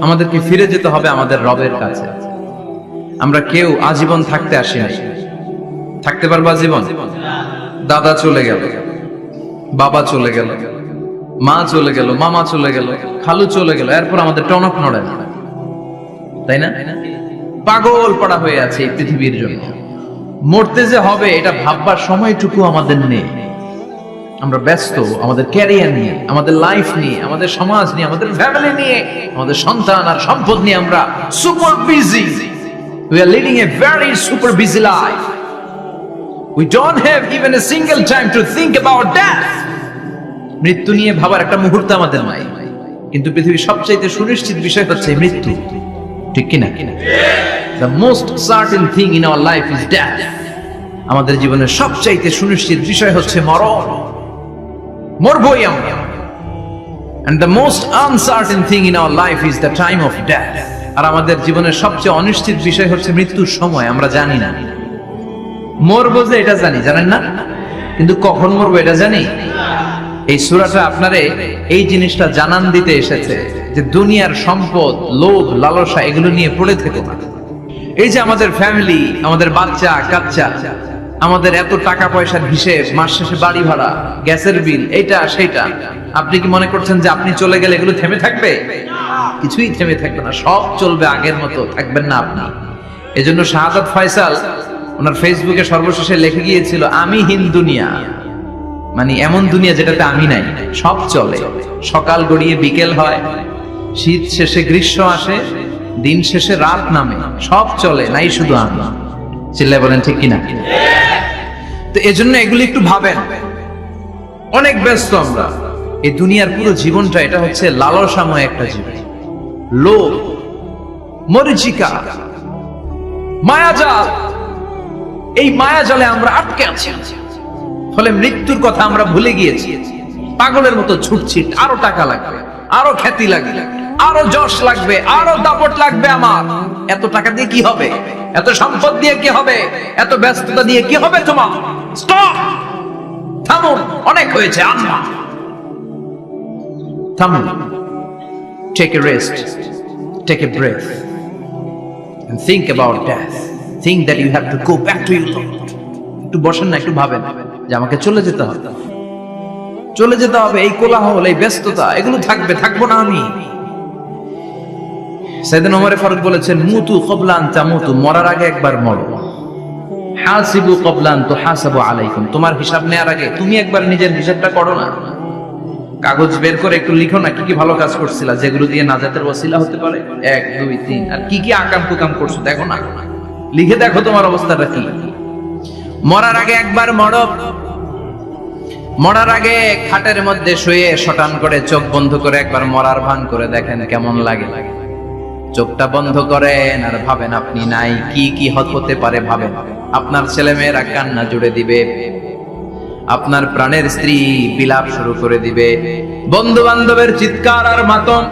আমাদেরকে ফিরে যেতে হবে আমাদের রবের কাছে। আমরা কেউ আজীবন থাকতে আসি নাই। থাকতে পারবো আজীবন? দাদা চলে গেল, বাবা চলে গেল, মা চলে গেল, মামা চলে গেল, খালু চলে গেল, এরপর আমাদের টনক নড়ে না, তাই না? পাগল পড়া হয়ে আছে এই পৃথিবীর জন্য। মরতে যে হবে এটা ভাববার সময়টুকু আমাদের নেই। আমরা ব্যস্ত আমাদের ক্যারিয়ার নিয়ে, আমাদের লাইফ নিয়ে, আমাদের সমাজ নিয়ে, আমাদের ফ্যামিলি নিয়ে, আমাদের সন্তান আর সম্পদ নিয়ে আমরা super busy. We are leading a very super busy life. We don't have even a single time to think about death. মৃত্যু নিয়ে ভাবার একটা মুহূর্ত আমাদের নাই। কিন্তু পৃথিবীর সবচেয়ে সুনিশ্চিত বিষয় হচ্ছে মৃত্যু, ঠিক কি না? The most certain thing in our life is death. আমাদের জীবনের সবচেয়ে সুনিশ্চিত বিষয় হচ্ছে মরণ। মরবই আমরা। And the most uncertain thing in our life is the time of death. আর আমাদের জীবনের সবচেয়ে অনিশ্চিত বিষয় হচ্ছে মৃত্যুর সময়। আমরা জানি না। মরবো যে এটা জানি, জানেন না? কিন্তু কখন মরবো এটা জানি? এই সূরাটা আপনারে এই জিনিসটা জানান দিতে এসেছে যে দুনিয়ার সম্পদ, লোভ, লালসা এগুলো নিয়ে পড়ে থেকো না। এই যে আমাদের ফ্যামিলি, আমাদের বাচ্চা কাচ্চা, আমাদের এত টাকা পয়সার হিসেব, মাস শেষে বাড়ি ভাড়া, গ্যাসের বিল, এইটা সেটা, আপনি কি মনে করছেন যে আপনি চলে গেলে এগুলো থেমে থাকবে? কিছুই থেমে থাকবে না, সব চলবে আগের মতো, থাকবেন না আপনি। এজন্য শাহাদাত ফয়সাল ওনার ফেসবুকে সর্বশেষে লিখে গিয়েছিল, আমি হীন দুনিয়া, মানে এমন দুনিয়া যেটাতে আমি নাই। সব চলে, সকাল গড়িয়ে বিকেল হয়, শীত শেষে গ্রীষ্ম আসে, দিন শেষে রাত নামে, সব চলে, নাই শুধু আমি। চিল্লায় বলেন ঠিক কিনা? তো এজন্য এগুলি একটু ভাবেন। অনেক ব্যস্ত আমরা। এই দুনিয়ার পুরো জীবনটা এটা হচ্ছে লালসাময় একটা জীবন। লোভ, মরিচিকা, মায়াজাল, এই মায়াজালে আমরা আটকে আছি। ফলে মৃত্যুর কথা আমরা ভুলে গিয়েছি। পাগলের মতো ছুটছি, আরো টাকা লাগবে, আরো খ্যাতি লাগবে, আরো যশ লাগবে, আরো দাপট লাগবে আমার। এত টাকা দিয়ে কি হবে? এত সম্পদ দিয়ে কি হবে? এত ব্যস্ততা দিয়ে কি হবে তোমার? স্টপ! থামুন, অনেক হয়েছে। আচ্ছা থামুন। Take a rest, take a breath and think about death. Think that you have to go back to your Lord. একটু বসেন না, একটু ভাবেন যে আমাকে চলে যেতে হবে, চলে যেতে হবে। এই কোলাহল, এই ব্যস্ততা এগুলো থাকবে, থাকবো না আমি। সাইয়েদনা ওমর ফারুক বলেছেন, মুতু ক্বাবলা আন তামুতু, মরার আগে একবার মরো। হাসিবু ক্বাবলা আন তুহাসাবু আলাইকুম, তোমার হিসাব নেওয়ার আগে তুমি একবার নিজের হিসাবটা করো না। কাগজ বের করে একটু লিখো না কি কি ভালো কাজ করছিলা, যেগুলো দিয়ে নাজাতের ওসিলা হতে পারে। 1 2 3, আর কি কি আকাম কুকাম করছো দেখো না, লিখে দেখো তোমার অবস্থাটা কি। মরার আগে একবার মরো। মরার আগে খাটের মধ্যে শুয়ে শটান করে চোখ বন্ধ করে একবার মরার ভান করে দেখেন কেমন লাগে। চোখটা বন্ধ করেন আর ভাবেন আপনি নাই, কি কি হতে পারে ভাবেন। আপনার ছেলে মেয়েরা কান্না জুড়ে দিবে, আপনার প্রাণের স্ত্রী বিলাপ শুরু করে দিবে, বন্ধু বান্ধবের চিৎকার আর মাতম,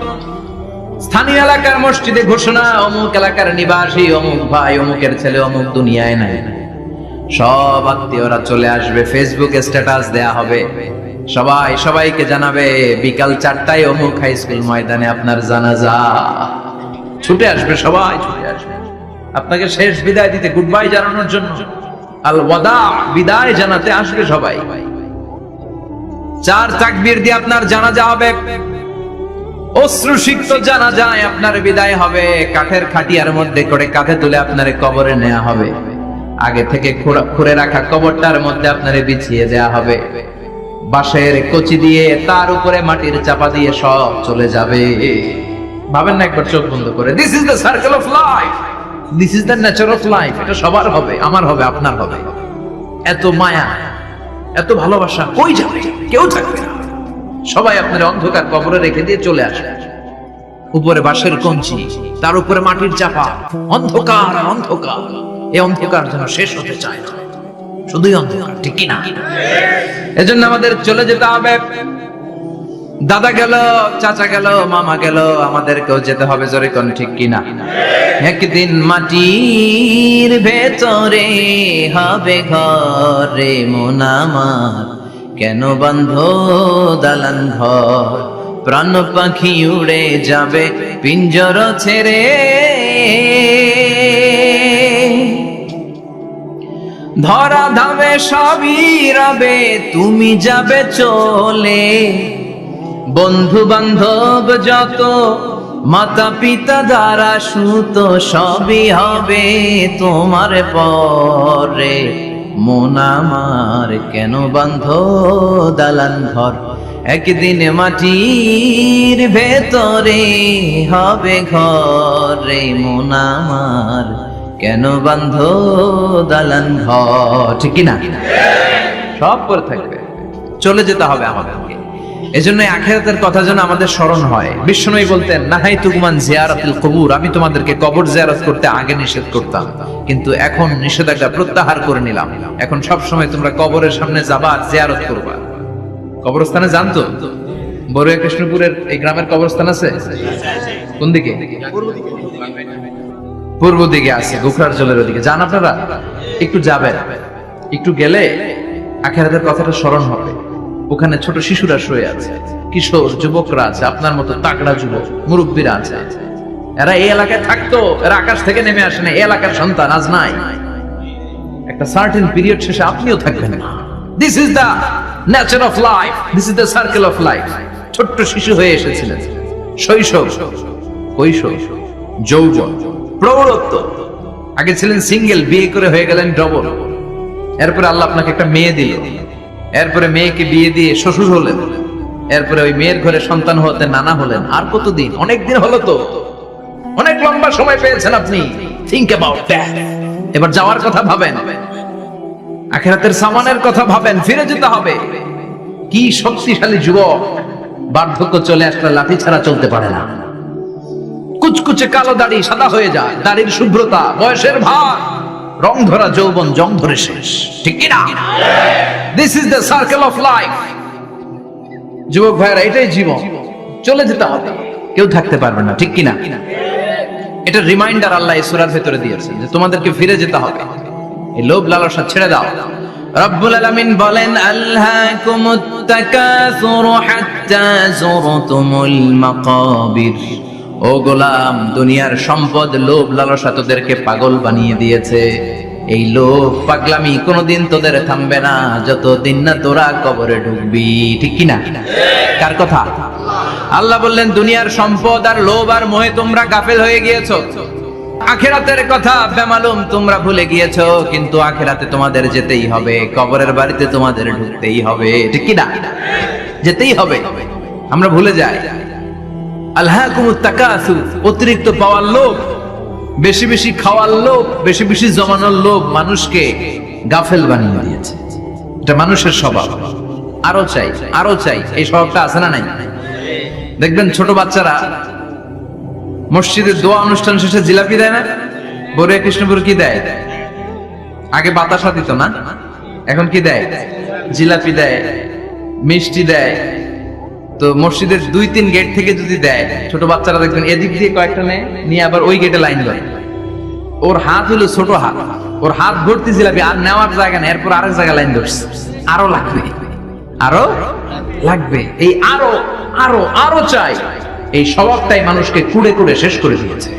স্থানীয় এলাকার মসজিদে ঘোষণা, অমুক এলাকার নিবাসী অমুক ভাই অমুকের ছেলে অমুক দুনিয়ায় নাই। সব আত্মীয়রা চলে আসবে, ফেসবুকে স্ট্যাটাস দেয়া হবে, সবাই সবাইকে জানাবে বিকাল 4টায় অমুক হাই স্কুল ময়দানে আপনার জানাজা। ছুটে আসবে, সবাই ছুটে আসবে আপনাকে শেষ বিদায় দিতে, গুড বাই জানানোর জন্য, আল ওয়াদা, বিদায় জানাতে আসবে সবাই। 4 তাকবীর দিয়ে আপনার জানাজা হবে, অশ্রুসিক্ত জানাজায় আপনার বিদায় হবে। কাঠের খাটিয়ার মধ্যে করে কাঁধে তুলে আপনারে কবরে নেওয়া হবে। আগে থেকে খুঁড়ে রাখা কবরটার মধ্যে আপনারে বিছিয়ে দেয়া হবে। বাঁশের কচি দিয়ে তার উপরে মাটির চাপা দিয়ে সব চলে যাবে। ভাবেন না একবার চোখ বন্ধ করে, this is the circle of life, this is the nature of life. এটা সবার হবে, আমার হবে, আপনার হবে। এত মায়া, এত ভালোবাসা কই যাবে? কেউ থাকবে না। সবাই আপনার অন্ধকার কবরে রেখে দিয়ে চলে আসে। উপরে বাঁশের কঞ্চি, তার উপরে মাটির চাপা, অন্ধকার আর অন্ধকার। এই অন্ধকার যেন শেষ হতে চায় না, শুধুই অন্ধকার, ঠিক কি না? এজন্য আমাদের চলে যেতে হবে। দাদা গেল, চাচা গেল, মামা গেল, আমাদেরকেও যেতে হবে। জোরে কোন ঠিক কি না? একদিন মাটির ভেতরে হবে ঘরে মন আমার, কেন বন্ধ দালান ঘর, প্রাণ পাখি উড়ে যাবে পিঞ্জর ছেড়ে, ধরা ধামে সবই রবে তুমি যাবে চলে, বন্ধু বান্ধব যত মাতা পিতা দ্বারা সুত সবই হবে তোমার পরে, মন আমার কেন বান্ধ দালান ঘর, একদিন মাটির ভেতরে হবে ঘরে, মন আমার কেন বান্ধ দালান ঘর। ঠিক কিনা? সব করে থাকবে, চলে যেতে হবে আমাদেরকে। এজন্য আখিরাতের কথা যেন আমাদের স্মরণ হয়। বিশ্বনবী বলতেন, নাহাইতুকুমান জিয়ারাতুল কবুর, আমি তোমাদেরকে কবর জিয়ারত করতে আগে নিষেধ করতাম, কিন্তু এখন নিষেধাজ্ঞা প্রত্যাহার করে নিলাম। এখন সব সময় তোমরা কবরের সামনে যাবা আর জিয়ারত করবা। কবরস্থানে জানতো বড়ুয়া কৃষ্ণপুরের এই গ্রামের কবরস্থান আছে কোন দিকে? পূর্ব দিকে আছে, গোখরার জলের ওদিকে। যান আপনারা, একটু যাবেন, একটু গেলে আখিরাতের কথাটা স্মরণ হবে। ওখানে ছোট শিশুরা শুয়ে আছে, কিশোর যুবকরা আছে, আপনার মতো তাগড়া যুবক মুরব্বীরা আছে। এরা এই এলাকায় থাকতো, এরা আকাশ থেকে নেমে আসে না, এই এলাকার সন্তান আজ নাই। একটা সার্টেন পিরিয়ড শেষে আপনিও থাকবেন না। This is the nature of life, this is the circle of life. ছোট্ট শিশু হয়ে এসেছিলেন, শৈশব, কৈশোর, যৌবন, প্রৌঢ়ত্ব। আগে ছিলেন সিঙ্গেল, বিয়ে করে হয়ে গেলেন ডবল। এরপরে আল্লাহ আপনাকে একটা মেয়ে দিল, এরপরে মেয়েকে বিয়ে দিয়ে শ্বশুর হলেন, এরপরে ওই মেয়ের ঘরে সন্তান হতে নানা হলেন। আর কতদিন? অনেক দিন হলো তো, অনেক লম্বা সময় পেয়েছেন আপনি। Think about that. এবার যাওয়ার কথা ভাবেন, আখিরাতের সামানের কথা ভাবেন, ফিরে যেতে হবে। কি শক্তিশালী যুবক, বার্ধক্য চলে আসলে লাঠি ছাড়া চলতে পারে না। কুচকুচে কালো দাড়ি সাদা হয়ে যায়, দাড়ির শুভ্রতা, বয়সের ভার, রং ধরা যৌবন জং ধরে শেষ। ঠিক কি না? This is the circle of life. যুবক ভাইরা, এটাই জীবন, চলে যেতে হবে, কেউ থাকতে পারবে না। ঠিক কি না? এটা রিমাইন্ডার আল্লাহ এই সূরার ভিতরে দিয়েছেন যে তোমাদেরকে ফিরে যেতে হবে। এই লোভ লালসা ছেড়ে দাও। রব্বুল আলামিন বলেন, আল্লাকুমুত তাকাসুরু হাত্তা যুরতুমুল মাকাবির। ও গোলাম, দুনিয়ার সম্পদ, লোভ লালসা তোদেরকে পাগল বানিয়ে দিয়েছে। এই লোভ পাগলামি কোনোদিন তোদের থামবে না যতদিন না তোরা কবরে ঢুকবি। ঠিক কি না? কার কথা? আল্লাহ বললেন, দুনিয়ার সম্পদ আর লোভ আর মোহে তোমরা গাফেল হয়ে গিয়েছো। আখিরাতের কথা বেমালুম তোমরা ভুলে গিয়েছো, কিন্তু আখিরাতে তোমাদের যেতেই হবে, কবরের বাড়িতে তোমাদের ঢুকতেই হবে। ঠিক কি না? যেতেই হবে। আমরা ভুলে যাই। আলহাকুমুত তাকাসুর, অতিরিক্ত পাওয়ার লোভ, বেশি বেশি খাওয়ার লোভ, বেশি বেশি জমানোর লোভ মানুষকে গাফেল বানিয়ে দিয়েছে। এটা মানুষের স্বভাব। আরো চাই, আরো চাই, এই স্বভাবটা আছে না নাই? দেখবেন ছোট বাচ্চারা মসজিদের দোয়া অনুষ্ঠান শেষে জিলাপি দেয় না? বড়ুয়া কৃষ্ণপুর কি দেয়? আগে বাতাসা দিত না, এখন কি দেয়? জিলাপি দেয়, মিষ্টি দেয়। তো মসজিদের 2-3 গেট থেকে যদি দেয়, ছোট বাচ্চারা দেখবেন এদিক দিয়ে কয়েকটা নিয়ে আবার ওই গেটে লাইন ধরে। ওর হাত হলো ছোট হাত, ওর হাত ভর্তি জিলাপি, আর নেওয়ার জায়গা নেই, এরপর আরেক জায়গায় লাইন ধরছে। আরো লাগবে, আরো লাগবে, এই আরো আরো আরো চাই। এই স্বভাবটাই মানুষকে কুড়ে কুড়ে শেষ করে দিয়েছে।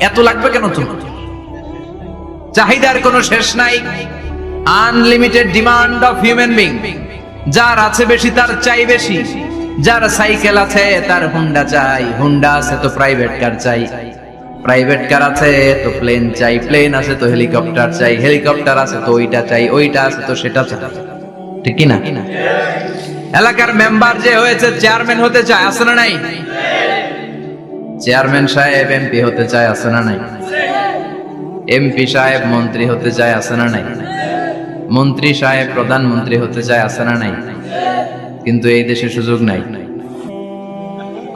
এত লাগবে কেন? তোমার চাহিদার কোনো শেষ নাই। Unlimited demand of human being. যার আছে বেশি তার চাই বেশি। যার সাইকেল আছে তার হুন্ডা চাই, হুন্ডা আছে তো প্রাইভেট কার চাই, প্রাইভেট কার আছে তো প্লেন চাই, প্লেন আছে তো হেলিকপ্টার চাই, হেলিকপ্টার আছে তো ওইটা চাই, ওইটা আছে তো সেটা চাই। ঠিক কি না? এলাকার মেম্বার যে হয়েছে চেয়ারম্যান হতে চায়, আছে না নাই? চেয়ারম্যান সাহেব এমপি হতে চায়, আছে না নাই? এমপি সাহেব মন্ত্রী হতে চায়, আছে না নাই? মন্ত্রী সাহেব প্রধানমন্ত্রী হতে চায়, আছে না নাই? কিন্তু এই দেশে সুযোগ নাই।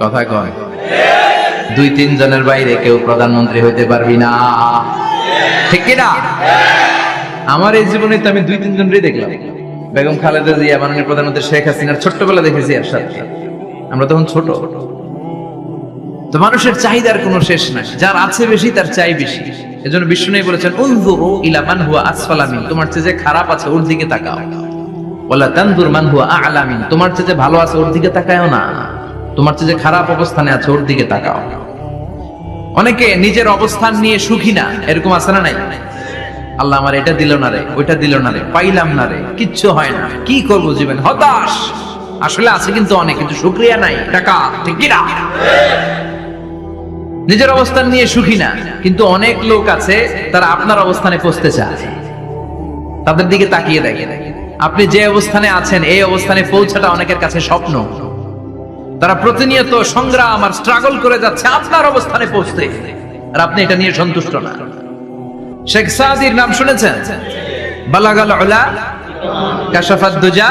কথা কয়, 2-3 জনের বাইরে কেউ প্রধানমন্ত্রী হইতে পারবি না। ঠিক কি না? আমার এই জীবনে তো আমি 2-3 জনই দেখলাম। বেগম খালেদা জিয়া, মাননীয় প্রধানমন্ত্রী শেখ হাসিনার ছোট্টবেলা দেখেছি এর সাথে। আমরা তখন ছোট। তো মানুষের চাহিদার কোনো শেষ নাই। যার আছে বেশি তার চাই বেশি। এজন্য বিষ্ণু বলেছেন, উনজুরু ইলা মান হুয়া আসফালা মিন, তোমার চেয়ে যে খারাপ আছে ওর দিকে তাকাও। ওয়ালা তানজুর মান হুয়া আ'লা মিন, তোমার চেয়ে যে ভালো আছে ওর দিকে তাকায়ও না। তোমার চেয়ে যে খারাপ অবস্থানে আছে ওর দিকে তাকাও। অনেকে নিজের অবস্থান নিয়ে সুখী না, এরকম আছে না নাই? আল্লাহ আমার এটা দিল না রে, ওইটা দিল না রে, পাইলাম না রে, কিচ্ছু হয় না, কি করবো জীবন, হতাশ। আসলে আছে কিন্তু অনেক, কিন্তু শুকরিয়া নাই, টাকা, ঠিক কি না? নিজের অবস্থান নিয়ে সুখী না, কিন্তু অনেক লোক আছে তারা আপনার অবস্থানে পৌঁছতে চায়। তাদের দিকে তাকিয়ে দেখেন, আপনি যে অবস্থানে আছেন এই অবস্থানে পৌঁছাটা অনেকের কাছে স্বপ্ন। তারা প্রতিনিয়ত সংগ্রাম আর স্ট্রাগল করে যাচ্ছে আপনার অবস্থানে পৌঁছতে, আর আপনি এটা নিয়ে সন্তুষ্ট না। শেখ সাদির নাম শুনেছেন? বালাগাল উলা কাশাফাত দুজা,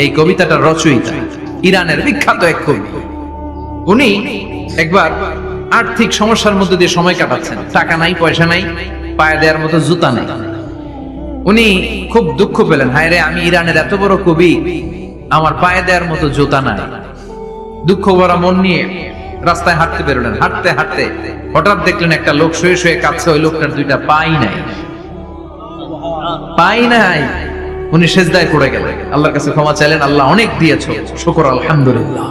এই কবিতাটার রচয়িতা ইরানের বিখ্যাত এক কবি। উনি একবার আর্থিক সমস্যার মধ্যে দিয়ে সময় কাটাচ্ছেন, টাকা নাই, পয়সা নাই, পায়ে দেওয়ার মতো জুতা নেই। উনি খুব দুঃখ পেলেন, হায় রে, আমি ইরানের এত বড় কবি, আমার পায়ে দেওয়ার মতো জুতা নাই। দুঃখ ভরা মন নিয়ে রাস্তায় হাঁটতে বেরোলেন। হাঁটতে হাঁটতে হঠাৎ দেখলেন একটা লোক শুয়ে শুয়ে কাঁদছে, ওই লোকটার দুইটা পাই নাই, পাই নাই। উনি সেজদায় পড়ে গেলেন, আল্লাহর কাছে ক্ষমা চাইলেন, আল্লাহ অনেক দিয়েছো, শুকর আলহামদুলিল্লাহ।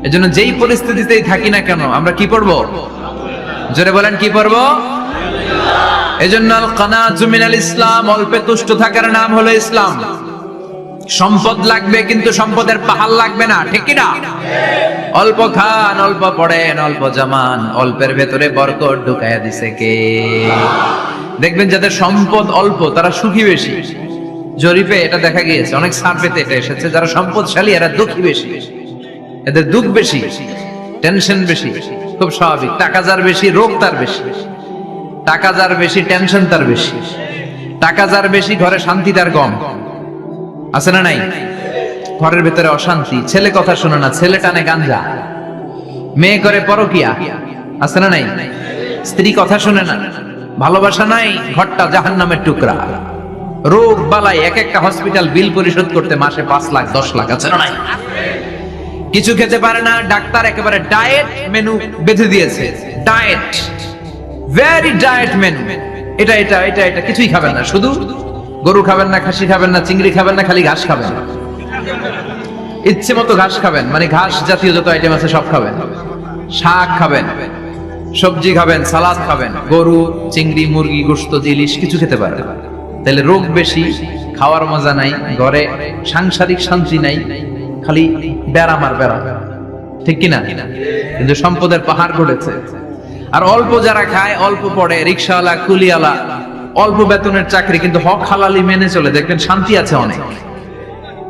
এজন্য যেই পরিস্থিতিতেই থাকি না কেন আমরা কি পড়বো? জোরে বলেন, কি পড়বো? এজন্য আল কানাজু মিনাল ইসলাম, অল্পে তুষ্ট থাকার নাম হলো ইসলাম। সম্পদ লাগবে কিন্তু সম্পদের পাহাড় লাগবে না, ঠিক কি না? অল্প খান, অল্প পড়েন, অল্প জামান, অল্পের ভেতরে বরকত ঢুকায়া দিছে কে? দেখবেন যাদের সম্পদ অল্প তারা সুখী বেশি। জরিপে এটা দেখা গিয়েছে, অনেক সার্ভেতে এটা এসেছে, যারা সম্পদশালী এরা দুঃখী বেশি, এদের দুঃখ বেশি, টেনশন বেশি। খুব স্বাভাবিক, টাকা যার বেশি রোগ তার বেশি, টাকা যার বেশি টেনশন তার বেশি, টাকা যার বেশি ঘরে শান্তি তার কম। আছে না নাই? ঘরের ভেতরে অশান্তি, ছেলে কথা শোনে না, ছেলে টানে গাঞ্জা, মেয়ে করে পরকিয়া, আছে না নাই? স্ত্রী কথা শোনে না, ভালোবাসা নাই, ঘরটা জাহান্নামের টুকরা। রোগ বালাই, এক একটা হসপিটাল বিল পরিশোধ করতে মাসে 5 লাখ 10 লাখ, আছে না নাই? কিছু খেতে পারে না, ডাক্তার একেবারে ডায়েট মেনু বেঁধে দিয়েছে, ডায়েট, ভেরি ডায়েট মেনু, এটা এটা এটা এটা কিছুই খাবেন না, শুধু গরু খাবেন না, খাসি খাবেন না, চিংড়ি খাবেন না, খালি ঘাস খাবেন, ইচ্ছে মতো ঘাস খাবেন, মানে ঘাস জাতীয় যত আইটেম আছে সব খাবেন, শাক খাবেন, সবজি খাবেন, সালাদ খাবেন, গরু, চিংড়ি, মুরগি, গোশত, ইলিশ কিছু খেতে পারে। তাহলে রোগ বেশি, খাওয়ার মজা নাই, ঘরে সাংসারিক শান্তি নাই, খালি ব্যারাম আর ব্যারাম, ঠিক কিনা? কিন্তু সম্পদের পাহাড় গড়েছে। আর অল্প যারা খায়, অল্প পড়ে, রিকশাওয়ালা, কুলিওয়ালা, অল্প বেতনের চাকরি, কিন্তু হক হালালি মেনে চলে, দেখবেন শান্তি আছে অনেক।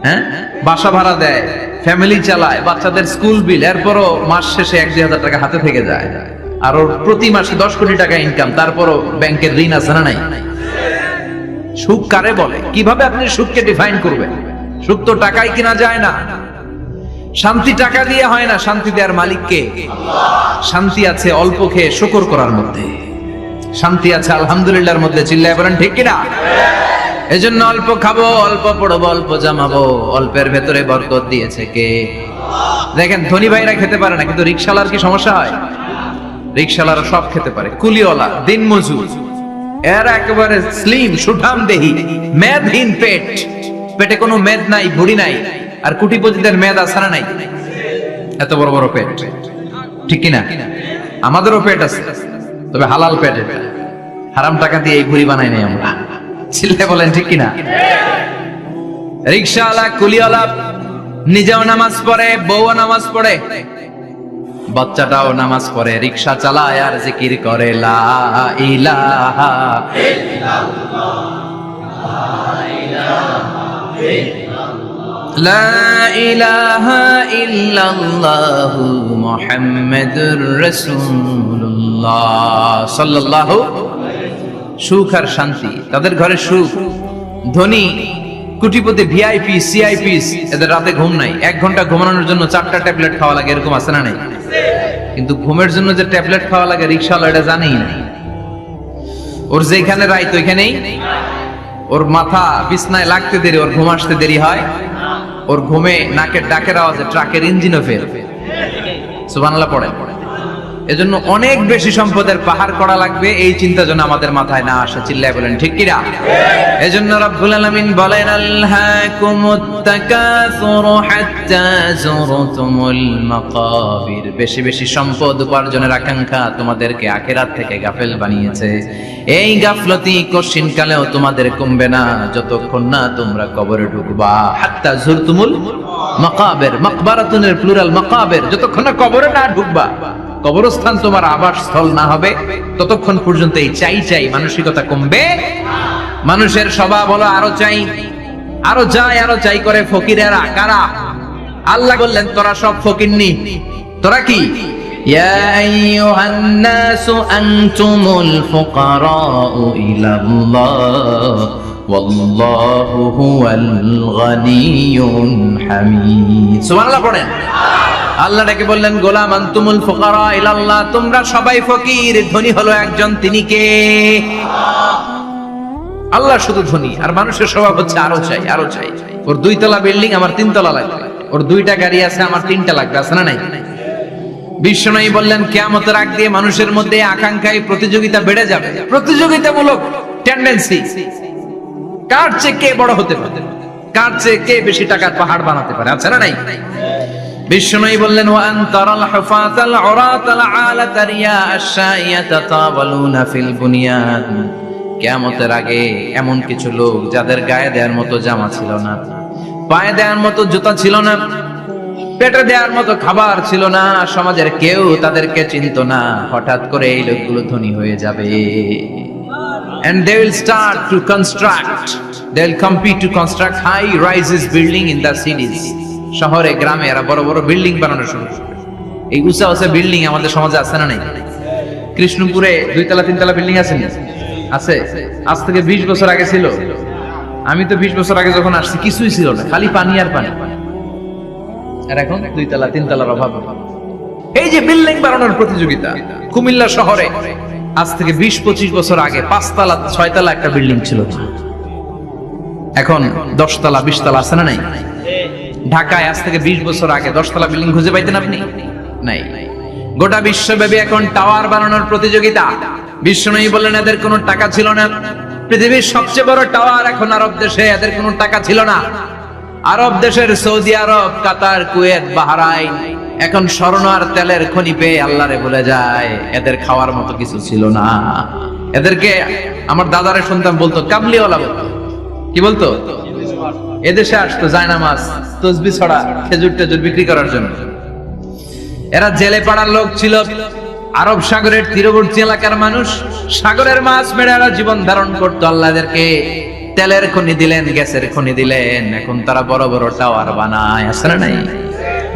হ্যাঁ, বাসা ভাড়া দেয়, ফ্যামিলি চালায়, বাচ্চাদের স্কুল বিল, এরপরও মাস শেষে 1-2 হাজার টাকা হাতে থেকে যায়। আর ওর প্রতি মাসে 10 কোটি টাকা ইনকাম, তারপরও ব্যাংকের ঋণ আছে না নাই? সুখ কারে বলে? কিভাবে আপনি সুখকে ডিফাইন করবেন? সুখ তো টাকায় কিনা যায় না, শান্তি টাকা দিয়ে হয় না, শান্তি দেওয়ার মালিক কে? শান্তি আছে অল্প খেয়ে শুকর করার মধ্যে, শান্তি আছে আলহামদুলিল্লাহর মধ্যে, চিল্লায় বলেন ঠিক কিনা? এজন্য অল্প খাবো, অল্প পড়বো, অল্প জামাবো, অল্পের ভেতরে বরকত দিয়েছে কে? দেখেন ধনী ভাইরা খেতে পারে না, কিন্তু রিকশালার কি সমস্যা হয়? রিকশালারা সব খেতে পারে, কুলিওয়ালা, দিনমজুর, এরা একেবারে স্লিম সুঠাম দেহি, মেদহীন পেট, পেটে কোনো মেদ নাই, ভুঁড়ি নাই। আর কোটিপতিদের মেদ আছে না নাই? এত বড় বড় পেট, ঠিক কিনা? আমাদেরও পেট আছে, তবে হালাল পেট, এটা হারাম টাকা দিয়ে এই ভুঁড়ি বানাই নাই আমরা, চিল্লে বলেন ঠিক কিনা? রিকশাওয়ালা, কুলিওয়ালা নিজেও নামাজ পড়ে, বউও নামাজ পড়ে, বাচ্চাটাও নামাজ পড়ে, রিকশা চালায় আর জিকির করে লা ইলাহা ইল্লাল্লাহ, লা ইলাহা ইল্লাল্লাহ মুহাম্মাদুর রাসূলুল্লাহ সাল্লাল্লাহু। সুখ আর শান্তি, তাদের ঘরে সুখ। ধনী, কোটিপতি, ভিআইপি, সিআইপি, এদের রাতে ঘুম নাই, 1 ঘন্টা ঘুমানোর জন্য 4টা ট্যাবলেট খাওয়া লাগে, এরকম আছে না নাই? কিন্তু ঘুমের জন্য যে ট্যাবলেট খাওয়া লাগে রিকশাওয়ালা এটা জানেই না। ওর যেখানে রাইত ওইখানেই, ওর মাথা বিছনায় লাগতে দেরি, ওর ঘুম আসতে দেরি হয়, ওর ঘুমে নাকের ডাকের আওয়াজে ট্রাকের ইঞ্জিনও ফেল। সুবহানাল্লাহ পড়ে। এজন্য অনেক বেশি সম্পদের পাহাড় করা লাগবে, এই চিন্তা যেন আমাদের মাথায় না আসে। চিল্লায় বলেন ঠিক কিনা? এজন্য রব্বুল আলামিন বলেন আলহাকুমুত তাকাসুরু হাত্তা যুরতুমুল মাকাবির। বেশি বেশি সম্পদ উপার্জনের আকাঙ্ক্ষা তোমাদেরকে আখিরাত থেকে গাফেল বানিয়েছে। এই গাফলতি কঠিন কালেও তোমাদের কমবে না যতক্ষণ না তোমরা কবরে ঢুকবা। হাত্তা যুরতুমুল মাকাবির, মাকবারাতুনের প্লুরাল মাকাবির, যতক্ষণ না কবরে না ঢুকবা, কবরস্থান তোমার আবাসস্থল না হবে, ততক্ষণ পর্যন্ত এই চাই চাই মানসিকতা কমবে। মানুষের স্বভাব হলো আরো চাই, আরো চাই, আরো চাই করে। ফকিরেরা কারা? আল্লাহ বললেন তোরা সব ফকিরনি। তোরা কি? ইয়া আইয়ুহান নাসু আনতুমুল ফুকারাউ ইলাল্লাহ ওয়াল্লাহু হুয়াল গানিয়ুল হামিদ। সুবহানাল্লাহ পড়েন। আল্লাহ ডেকে বললেন গোলাম আনতুমুল ফুকারা ইলাল্লাহ, তোমরা সবাই ফকির, ধনী হলো একজন, তিনি কে? আল্লাহ শুধু ধনী, আর মানুষের স্বভাব হচ্ছে আরো চাই, আরো চাই। ওর 2 তলা বিল্ডিং, আমার 3 তলা লাগবে। ওর 2টা গাড়ি আছে, আমার 3টা লাগবে। আছে না নাই? বিশ্বনবী বললেন কিয়ামতের আগ দিয়ে মানুষের মধ্যে আকাঙ্ক্ষায় প্রতিযোগিতা বেড়ে যাবে, প্রতিযোগিতামূলক টেন্ডেন্সি। কার চেয়ে কে বড় হতে পারে, কার চেয়ে কে বেশি টাকার পাহাড় বানাতে পারে। আছে না নাই? বিশ্বনবী বললেন ওয়া আনতারাল হুফাতাল উরাতাল আলাতা রিয়া আশ-শাইয়াতা তাওয়ালুনা ফিল বুনিয়ান। কিয়ামতের আগে এমন কিছু লোক যাদের গায়ে দেওয়ার মতো জামা ছিল না, পায়ে দেওয়ার মতো জুতা ছিল না, পেটে দেওয়ার মতো খাবার ছিল না, সমাজের কেউ তাদেরকে চিনতো না। হঠাৎ করে এই লোকগুলো ধনী হয়ে যাবে। And they will start to construct, they will compete to construct high rises building in the cities. শহরে গ্রামে এরা বড় বড় বিল্ডিং বানানো শুরু করবে। এই উঁচা উঁচা বিল্ডিং আমাদের সমাজে আছে না নাই? কৃষ্ণপুরে 2 তলা 3 তলা বিল্ডিং আছে না? আছে। আজ থেকে 20 বছর আগে ছিল। আমি তো 20 বছর আগে যখন আসছি কিছুই ছিল না, খালি পানি আর পানি। আর এখন 2 তলা 3 তলার অভাব। এই যে বিল্ডিং বানানোর প্রতিযোগিতা, কুমিল্লা শহরে আজ থেকে 20-25 বছর আগে 5 তলা 6 তলা একটা বিল্ডিং ছিল, এখন 10 তলা 20 তলা। আছে না নাই? ঢাকায় আজ থেকে 20 বছর আগে 10 তলা বিল্ডিং খুঁজে পাইতেন আপনি? নাই। গোটা বিশ্বব্যাপী এখন টাওয়ার বানানোর প্রতিযোগিতা। বিশ্বনবী বললেন এদের কোনো টাকা ছিল না। পৃথিবীর সবচেয়ে বড় টাওয়ার এখন আরব দেশে, এদের কোনো টাকা ছিল না। আরব দেশের সৌদি আরব, কাতার, কুয়েত, বাহরাইন এখন স্বর্ণ আর তেলের খনি পেয়ে আল্লাহরে ভুলে যায়। এদের খাওয়ার মতো কিছু ছিল না। এদেরকে আমার দাদারে শুনতাম বলতো কাবলিওয়ালা বলতো। কি বলতো? এদেশে আসতো জায়নামাজ, তসবিহ ছড়া, খেজুর টেজুর বিক্রি করার জন্য। এরা জেলে পাড়ার লোক ছিল। আরব সাগরের তীরবর্তী এলাকার মানুষ, সাগরের মাছ মেরে এরা জীবন ধারণ করতো। আল্লাহ এদেরকে তেলের খনি দিলেন, গ্যাসের খনি দিলেন, এখন তারা বড় বড় টাওয়ার বানায়। আছে না নাই?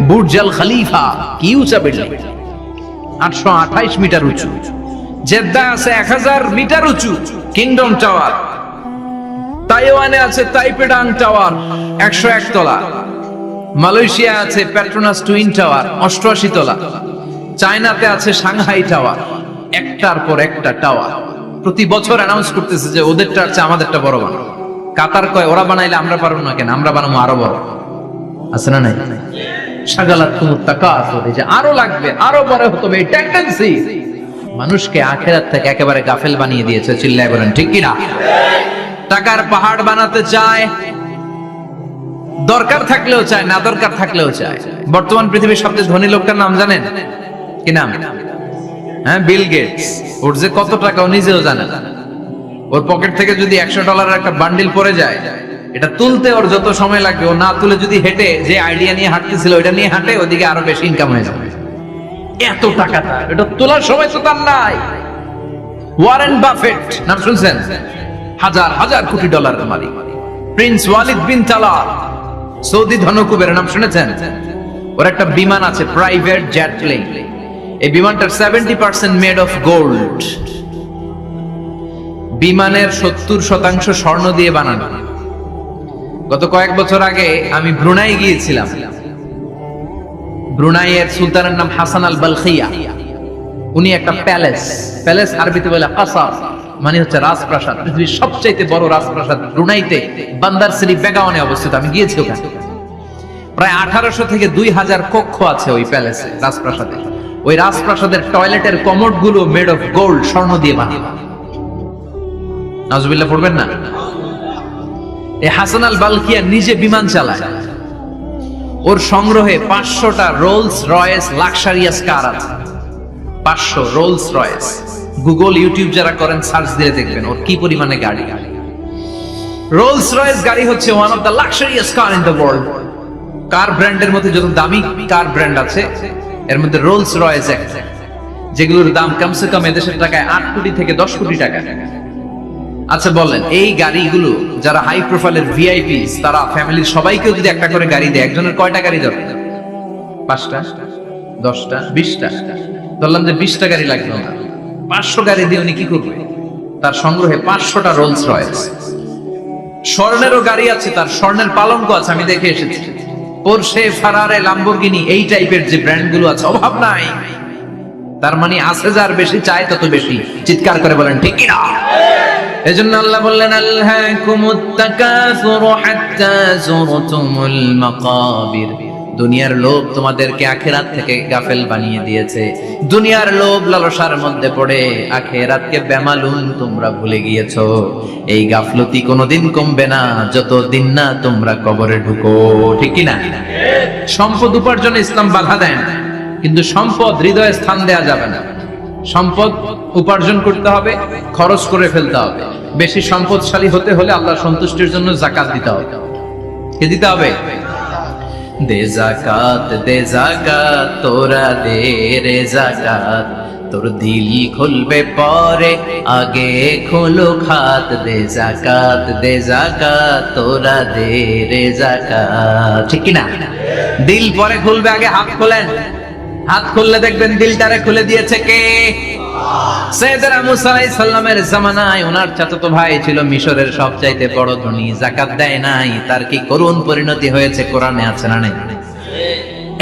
বুর্জ আল খলিফা, কি উঁচা বিল্ডিং, 828 মিটার উঁচু। জেদ্দা আছে 1000 মিটার উঁচু কিংডম টাওয়ার। তাইওয়ানে আছে তাইপেডাং টাওয়ার 101 তলা। মালয়েশিয়া আছে পেট্রোনাস টুইন টাওয়ার 88 তলা। চায়নাতে আছে সাংহাই টাওয়ার, একটার পর একটা টাওয়ার। প্রতি বছর অ্যানাউন্স করতেছে যে ওদেরটা আছে আমাদেরটা বড় বানাবো। কাতার কয় ওরা বানাইলে আমরা পারবো না কেন, আমরা বানাবো আরো বড়। আছে না নাই? শাগালাতুমুত তাকাসুর, যে আরো লাগবে, আরো বড় হতে হবে, এই টেন্ডেন্সি মানুষকে আখিরাত থেকে একেবারে গাফেল বানিয়ে দিয়েছে। চিল্লায় বলেন ঠিক কিনা? টাকার পাহাড় বানাতে চায়, দরকার থাকলেও চায়, না দরকার থাকলেও চায়। বর্তমান পৃথিবীর সবচেয়ে ধনী লোকটার নাম জানেন? কি নাম? হ্যাঁ, বিল গেটস। ওর যে কত টাকা ও নিজেও জানে না। ওর পকেট থেকে যদি $100 একটা বান্ডিল পড়ে যায়, এটা তুলতে ওর যত সময় লাগবে, ও না তুলে যদি হেঁটে, যে আইডিয়া নিয়ে হাঁটতেছিল ওইটা নিয়ে হাঁটে, ওদিকে আরো বেশি ইনকাম হয়ে যাবে। এত টাকা তার, এটা তোলার সময় তো তার নাই। ওয়ারেন বাফেট নাম শুনছেন? হাজার হাজার কোটি ডলারের মালিক। Prince Walid bin Talal, Saudi ধনকুবের নাম শুনেছেন? ওর একটা বিমান আছে, প্রাইভেট জেট প্লেন। এই বিমানটার 70% মেড অফ গোল্ড। বিমানের 70% স্বর্ণ দিয়ে বানানো। গত কয়েক বছর আগে আমি ব্রুনাই গিয়েছিলাম। ব্রুনাইয়ের সুলতানের নাম হাসান আল বালখিয়া। উনি একটা প্যালেস আরবিতে বলে কাসার, মানে হচ্ছে রাজপ্রাসাদ। পৃথিবীর সবচেয়ে বড় রাজপ্রাসাদ ব্রুনাইতে বান্দার সিরি বেগাওয়ানে অবস্থিত। আমি গিয়েছি ওখানে। প্রায় 1800 থেকে 2000 কক্ষ আছে ওই প্যালেসে, রাজপ্রাসাদে। ওই রাজপ্রাসাদের টয়লেটের কমোড গুলো মেড অফ গোল্ড, স্বর্ণ দিয়ে বানানো। নাউজুবিল্লাহ পড়বেন না? এই হাসান আল বালখিয়া নিজে বিমান চালায়, ওর সংগ্রহে 500টা রোলস রয়েস লাক্সারিয়াস কার আছে। 500 রোলস রয়েস। গুগল ইউটিউব যারা করেন সার্চ দিয়ে দেখবেন ওর কি পরিমাণে গাড়ি। রোলস রয়েস গাড়ি হচ্ছে one of the luxurious car in the world. Car ব্র্যান্ডের মধ্যে যত দামি কার ব্র্যান্ড আছে এর মধ্যে রোলস রয়েস একটা, যেগুলোর দাম কমসে কম এদেশের টাকায় 8 কোটি থেকে 10 কোটি টাকা। আচ্ছা বলেন, এই গাড়িগুলো যারা হাই প্রোফাইলের ভিআইপি, তারা ফ্যামিলির সবাইকেও যদি একটা করে গাড়ি দেয়, একজনের কয়টা গাড়ি দরকার? 5টা, 10টা, 20টা। বললাম যে 20টা গাড়ি লাগবে না, 500 গাড়ি দিয়ে উনি কি করবে? তার সংগ্রহে 500টা রোলস রয়েস। স্বর্ণেরও গাড়ি আছে, তার স্বর্ণের পালঙ্ক আছে, আমি দেখে এসেছি। পোরশে, ফারারে, লাম্বরগিনি, এই টাইপের যে ব্র্যান্ড গুলো আছে, অভাব নাই। তার মানে আছে, যার বেশি চায় তত বেশি। চিৎকার করে বলেন ঠিক কি না? এজন্য আল্লাহ বললেন আলহাকুমুত তাকাসুরু হাত্তা যুরতুমুল মাকাবির। দুনিয়ার লোভ তোমাদেরকে আখিরাত থেকে গাফেল বানিয়ে দিয়েছে। দুনিয়ার লোভ লালসার মধ্যে পড়ে আখিরাতকে বেমালুম তোমরা ভুলে গিয়েছো। এই গাফলতি কোনোদিন কমবে না যতদিন না তোমরা কবরে ঢুকো। ঠিক কি না? সম্পদ উপার্জনে ইসলাম বাধা দেয় না, কিন্তু সম্পদ হৃদয়ে স্থান দেয়া যাবে না। সম্পদ উপার্জন করতে হবে, খরচ করে ফেলতে হবে। বেশি সম্পদশালী হতে হলে আল্লাহর সন্তুষ্টির জন্য যাকাত দিতে হবে। কে দিতে হবে? দে যাকাত তোরা দে রে যাকাত, তোর দিল খুলবে পরে আগে খোলো খাত। দে যাকাত তোরা দে রে যাকাত। ঠিক কি না? দিল পরে খুলবে, আগে হাত খোলেন। হাত খুললে দেখবেন দিলটারে খুলে দিয়েছে কে? সাইয়েদনা মুসা আলাইহিস সালামের জামানায় ওনার চাচাতো ভাই ছিল মিশরের সবচাইতে বড় ধনী, যাকাত দেয় নাই। তার কি করুণ পরিণতি হয়েছে কোরআনে আছে না নাই?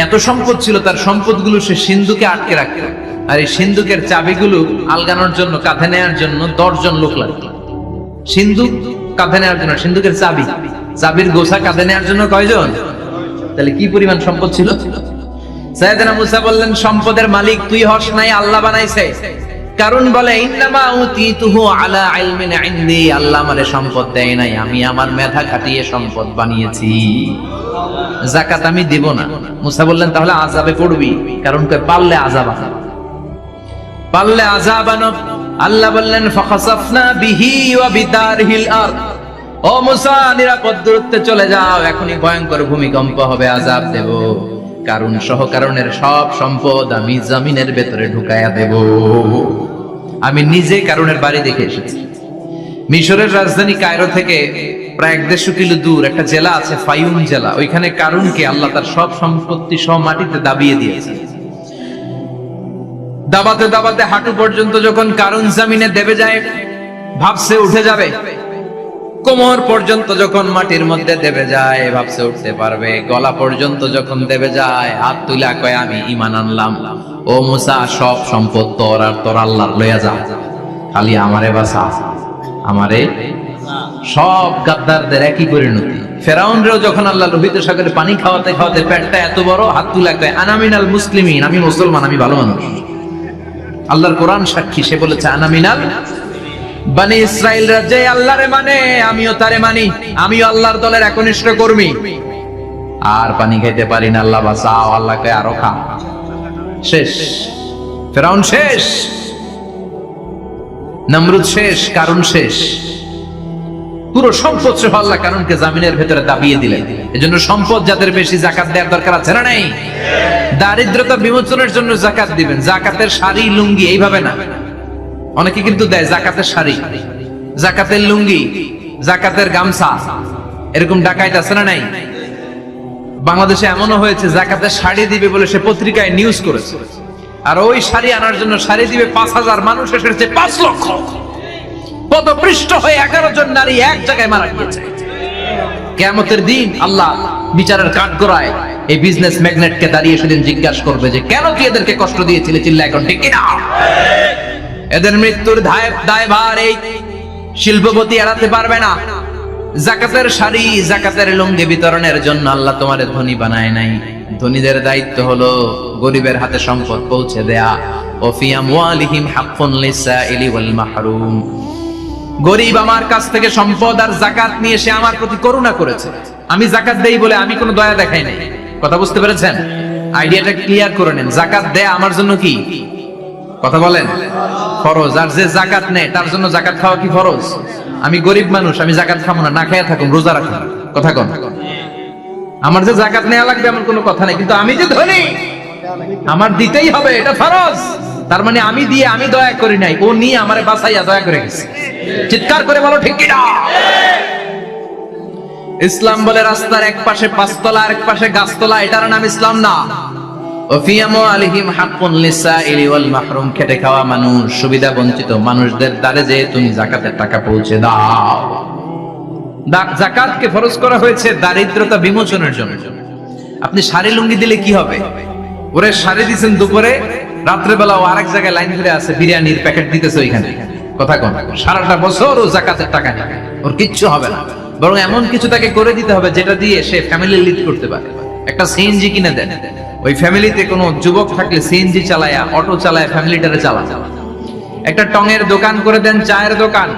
এত সম্পদ ছিল, তার সম্পদগুলো সে সিন্ধুকে আটকে রাখত। আর এই সিন্ধুকের চাবিগুলো আলগানোর জন্য, কাঁধে নেওয়ার জন্য 10 জন লোক লাগতো। সিন্ধুক কাঁধে নেওয়ার জন্য, সিন্ধুকের চাবির গোছা কাঁধে নেওয়ার জন্য কয়জন? তাহলে কি পরিমাণ সম্পদ ছিল? সাইয়েদনা মুসা বললেন, সম্পদের মালিক তুই হস নাই, আল্লাহ বানাইছে। কারণ বলে ইন্নামা উতিতুহু আলা ইলমিন ইনদি, আল্লাহ আমারে সম্পদ দেয় নাই, আমি আমার মেধা খাটিয়ে সম্পদ বানিয়েছি। যাকাত আমি দেব না। মুসা বললেন তাহলে আযাবে পড়বি, কারণ কই পারলে আযাব আনো, পারলে আযাব আনো। আল্লাহ বললেন ফাখাসাফনা বিহি ওয়া বিদারহিল আরদ, ও মুসা নিরাপদ দূরত্বে চলে যাও, এখনই ভয়ঙ্কর ভূমিকম্প হবে, আযাব দেব। কারণ সহ কারণের সব সম্পদ আমি জমিনের ভেতরে ঢুকায়া দেব। আমি নিজে কারণের বাড়ি দেখে এসেছি। মিশরের রাজধানী কায়রো থেকে প্রায় 150 কিলো দূর একটা জেলা আছে, ফায়ুম জেলা। ওইখানে কারুনকে আল্লাহ তার সব সম্পত্তি সহ মাটিতে দাবিয়ে দিয়েছে। দাবাতে দাবাতে হাঁটু পর্যন্ত যখন কারুন জমিনে দেবে যায়, ভাবছে উঠে যাবে। কোমর পর্যন্ত যখন মাটির মধ্যে দেবে যায়, ভাবছে উঠতে পারবে। গলা পর্যন্ত যখন দেবে যায়, হাত তুলা কয় আমি ঈমান আনলাম। ও মুসা, সব সম্পদ তোর, আর তোর আল্লাহর লইয়া যা, খালি আমারে বাঁচা, আমারে। সব গাদ্দারদের একই পরিণতি। ফেরাউনরেও যখন আল্লাহ লোহিত সাগরে পানি খাওয়াতে খাওয়াতে পেটটা এত বড়, হাত তুলা কয় আনা মিনাল মুসলিমিন, আমি মুসলমান, আমি ভালো মানুষ। আল্লাহর কোরআন সাক্ষী, সে বলেছে আনা মিনাল বনি ইসরাইলরা যে আল্লাহরে মানে, আমিও তারে মানি, আমিও আল্লাহর দলের একনিষ্ঠ কর্মী। আর পানি খাইতে পারি না, আল্লাহ বাঁচাও। আল্লাহকে আরো খা। শেষ, ফেরাউন শেষ, নমরুদ শেষ, কারুন শেষ। পুরো সম্পদ সহ আল্লাহ কারুনকে জামিনের ভেতরে দাবিয়ে দিলেন। এজন্য সম্পদ যাদের বেশি, যাকাত দেওয়ার দরকার আছে না নাই? দারিদ্রতা বিমোচনের জন্য যাকাত দিবেন। যাকাতের শাড়ি লুঙ্গি এইভাবে না, অনেকে কিন্তু দেয় যাকাতের শাড়ি, যাকাতের লুঙ্গি, যাকাতের গামছা, এরকম ডাকাইত আছে না নাই? বাংলাদেশে এমনও হয়েছে জাকাতের শাড়ি দিবে বলে সে পত্রিকায় নিউজ করেছে, আর ওই শাড়ি আনার জন্য শাড়ি দিবে 5000, মানুষ এসেছে 5 লক্ষ। পদপৃষ্ঠ হয়ে 11 জন নারী এক জায়গায় মারা গিয়েছে। কিয়ামতের দিন আল্লাহ বিচারের কাঠগড়ায় এই বিজনেস ম্যাগনেটকে দাঁড়িয়ে সেদিন জিজ্ঞাসা করবে যে কেন কি এদেরকে কষ্ট দিয়েছিলে? চিল্লা এখন ঠিক কিনা? এদের মৃত্যুর দায়ভার এই শিল্পপতি এড়াতে পারবে না। যাকাতের শাড়ি, যাকাতের লুঙ্গি বিতরণের জন্য আল্লাহ তোমারে ধনী বানায় নাই। ধনীদের দায়িত্ব হলো গরিবের হাতে সম্পদ পৌঁছে দেয়া। ওয়া ফি আমওয়ালিহিম হাক্কুন লিসাইলি ওয়াল মাহরুম, গরিব আমার কাছ থেকে সম্পদ আর যাকাত নিয়ে সে আমার প্রতি করুণা করেছে, আমি যাকাত দেই বলে আমি কোনো দয়া দেখাই নাই। কথা বুঝতে পেরেছেন? আইডিয়াটা ক্লিয়ার করে নেন। যাকাত দেয়া আমার জন্য কি? কথা বলেন, ফরজ। আর যে যাকাত নেয় তার জন্য যাকাত খাওয়া কি ফরজ? আমি গরিব মানুষ, আমি যাকাত খাবো না, না খেয়ে থাকুন, রোজা রাখুন। কথা কন, আমার যে যাকাত নেওয়া লাগবে এমন কোনো কথা নেই, কিন্তু আমি যে ধনী আমার দিতেই হবে, এটা ফরজ। তার মানে আমি দিয়ে আমি দয়া করি নাই, ও নিয়ে আমারে বাঁচাইয়া দয়া করে গেছে। চিৎকার করে বলো ঠিক কিনা? ইসলাম বলে রাস্তার এক পাশে পাঁচতলা আর এক পাশে গাছতলা, এটার নাম ইসলাম না। ওফি আমওয়ালিহিম হাক্কুন লিসাইলি ওয়াল মাহরুম, খেটে খাওয়া মানুষ, সুবিধা বঞ্চিত মানুষদের দ্বারে যে তুমি যাকাতের টাকা পৌঁছে দাও। যাকাতকে ফরজ করা হয়েছে দারিদ্রতা বিমোচনের জন্য। আপনি শাড়ি লুঙ্গি দিলে কি হবে? ওরে শাড়ি দিচ্ছেন দুপুরে, রাত্রে বেলা ও আরেক জায়গায় লাইন ধরে আছে, বিরিয়ানির প্যাকেট দিতেছে ওইখানে। কথা কন, সারাটা বছর ও যাকাতের টাকা নেবে, ওর কিচ্ছু হবে না। বরং এমন কিছু তাকে করে দিতে হবে যেটা দিয়ে সে ফ্যামিলি লিড করতে পারে। একটা সিএনজি কিনে দেন, ওই ফ্যামিলিতে কোনো যুবক থাকলে সিএনজি চালায়া, অটো চালায়া ফ্যামিলিটারে চালা। একটা টঙের দোকান করে দেন, চায়ের দোকান,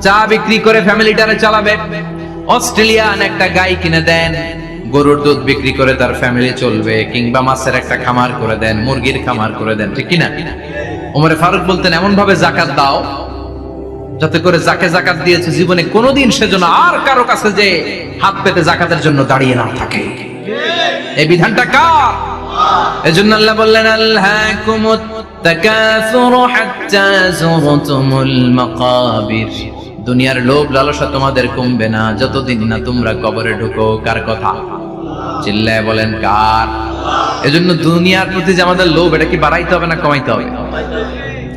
চা বিক্রি করে ফ্যামিলিটারে চালাবে। অস্ট্রেলিয়ান একটা গাই কিনে দেন, গরুর দুধ বিক্রি করে তার ফ্যামিলি চলবে। কিংবা মাছের একটা খামার করে দেন, মুরগির খামার করে দেন, ঠিক কিনা? ওমরে ফারুক বলতেন এমন ভাবে যাকাত দাও যাতে করে যাকে যাকাত দিয়েছে জীবনে কোনোদিন সেজন্য আর কারো কাছে যে হাত পেতে যাকাতের জন্য দাঁড়িয়ে না থাকে। এই বিধানটা কার? এজন্য আল্লাহ বললেন আলহাকুমুত তাকাসুরু হাত্তা যুরতুমুল মাকাবির, দুনিয়ার লোভ লালসা তোমাদের কমবে না যতদিন না তোমরা কবরে ঢুকো। কার কথা? চিল্লায় বলেন কার? এজন্য দুনিয়ার প্রতি যে আমাদের লোভ, এটা কি বাড়াইতে হবে না কমাইতে হবে?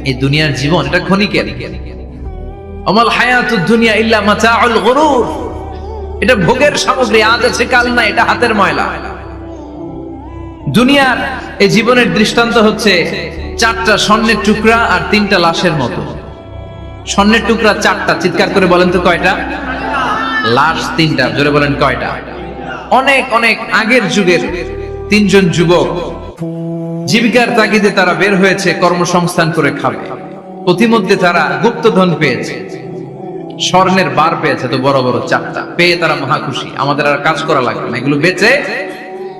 এই দুনিয়ার জীবন এটা ক্ষণিকের। আমাল হায়াতুদ দুনিয়া ইল্লা মাতাউল গুরুর, এটা ভোগের সামগ্রী, আজ আছে কাল না, এটা হাতের ময়লা। দুনিয়ার এই জীবনের দৃষ্টান্ত হচ্ছে চারটা স্বর্ণের টুকরা আর তিনটা লাশের মতো। স্বর্ণের টুকরা চারটা, চিৎকার করে বলেন তো কয়টা? লাশ তিনটা, জোরে বলেন কয়টা? অনেক অনেক আগের যুগের তিনজন যুবক জীবিকার তাগিদে তারা বের হয়েছে কর্মসংস্থান করে খাবে। প্রতিমধ্যে তারা গুপ্তধন পেয়েছে, স্বর্ণের বার পেয়েছে, তো বড় বড় চারটা পেয়ে তারা মহা খুশি। আমাদের আর কাজ করা লাগবে না, এগুলো বেচে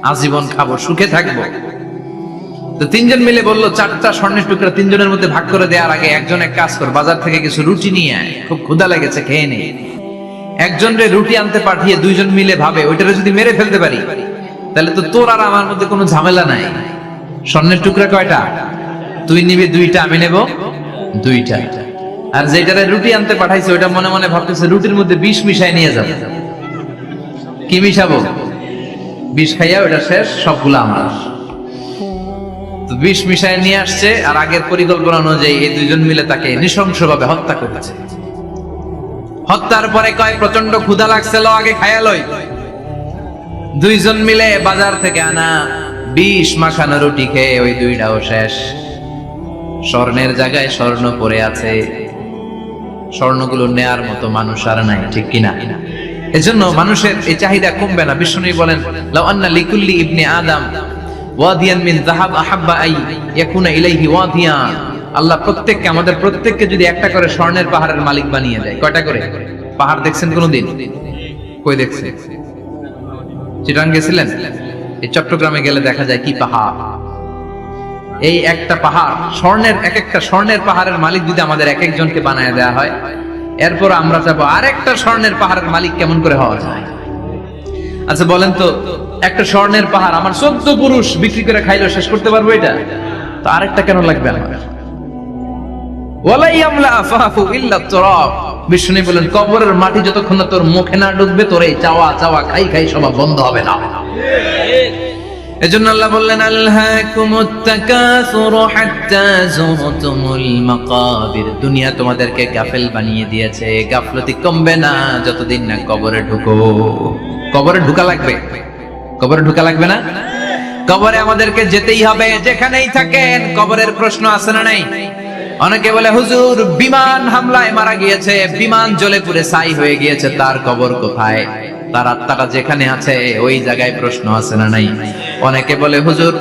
আজীবন খাবো, সুখে থাকবো। তো তিনজন মিলে বললো চারটা স্বর্ণের টুকরা তিনজনের মধ্যে ভাগ করে দেওয়ার আগে একজন এক কাজ কর, বাজার থেকে কিছু রুটি নিয়ে আয়, খুব ক্ষুধা লেগেছে, খেয়ে নে। একজন রে রুটি আনতে পাঠিয়ে দুইজন মিলে ভাবে ওইটারে যদি মেরে ফেলতে পারি তাহলে তো তোর আর আমার মধ্যে কোনো ঝামেলা নাই। স্বর্ণের টুকরা কয়টা? তুই নিবি দুইটা, আমি নেব দুইটা। আর যেটারে রুটি আনতে পাঠাইছে ওইটা মনে মনে ভাবতেছে রুটির মধ্যে বিষ মিশাই নিয়ে যাবে। কি মিশাবো? বিষ খাইয়া ওটা শেষ, সবগুলো আমার। তো বিষ মিশায় নিয়ে আসছে, আর আগের পরিকল্পনা অনুযায়ী এই দুইজন মিলে তাকে নৃশংসভাবে হত্যা করেছে। হত্যার পরে কয় প্রচন্ড ক্ষুধা লাগছিল, আগে খাইয়া লই। দুইজন মিলে বাজার থেকে আনা বিষ মাখানো রুটি খেয়ে ওই দুইটাও শেষ। স্বর্ণের জায়গায় স্বর্ণ পড়ে আছে, স্বর্ণগুলো নেয়ার মতো মানুষ আর নাই, ঠিক কিনা? এজন্য মানুষের এই চাহিদা কমবে না। বিষ্ণু বলেন লাউ আন্না লিকুল্লি ইবনে আদম ওয়াদিয়ান মিন যাহাব আহাব্বা আই ইয়াকুনা ইলাইহি ওয়াদিয়ান, আল্লাহ প্রত্যেককে, আমাদের প্রত্যেককে যদি একটা করে স্বর্ণের পাহাড়ের মালিক বানিয়ে দেয়। কয়টা করে পাহাড় দেখছেন কোনদিন? কই দেখছেন? চিটাং গেছিলেন? এই চট্টগ্রামে গেলে দেখা যায় কি পাহাড়। এই একটা পাহাড় স্বর্ণের, এক একটা স্বর্ণের পাহাড়ের মালিক যদি আমাদের এক একজনকে বানায় দেওয়া হয়, এরপর আমরা চাবো আরেকটা স্বর্ণের পাহাড়ের মালিক কেমন করে হওয়া যায়। আচ্ছা বলেন তো, একটা স্বর্ণের পাহাড় আমার 14 পুরুষ বিক্রি করে খাইলেও শেষ করতে পারবো এটা? তো আরেকটা কেন লাগবে আমার? ওয়ালা ইয়ামলা আফাহু ইল্লা তুরাব, বিষ্ণু বলেন কবরের মাটি যতক্ষণ না তোর মুখে না ঢুকবে তোর এই চাওয়া চাওয়া খাই খাই সব বন্ধ হবে না। এজন্য আল্লাহ বললেন আলহাকুমুত তাকাসুরু হাত্তা যুরতুমুল মাকাবির, দুনিয়া তোমাদেরকে গাফেল বানিয়ে দিয়েছে, গাফলতি কমবে না যতদিন না কবরে ঢুকো। কবরে ঢুকা লাগবে, কবরে ঢুকা লাগবে না? কবরে আমাদেরকে যেতেই হবে, যেখানেই থাকেন। কবরের প্রশ্ন আছে না নাই? অনেকে বলে হুজুর বিমান হামলায় মারা গিয়েছে, বিমান জ্বলে পুড়ে ছাই হয়ে গিয়েছে, তার কবর কোথায়? তার আত্মাটা যেখানে আছে ওই জায়গায় প্রশ্ন আছে না নাই? অনেকে বলে হুজুর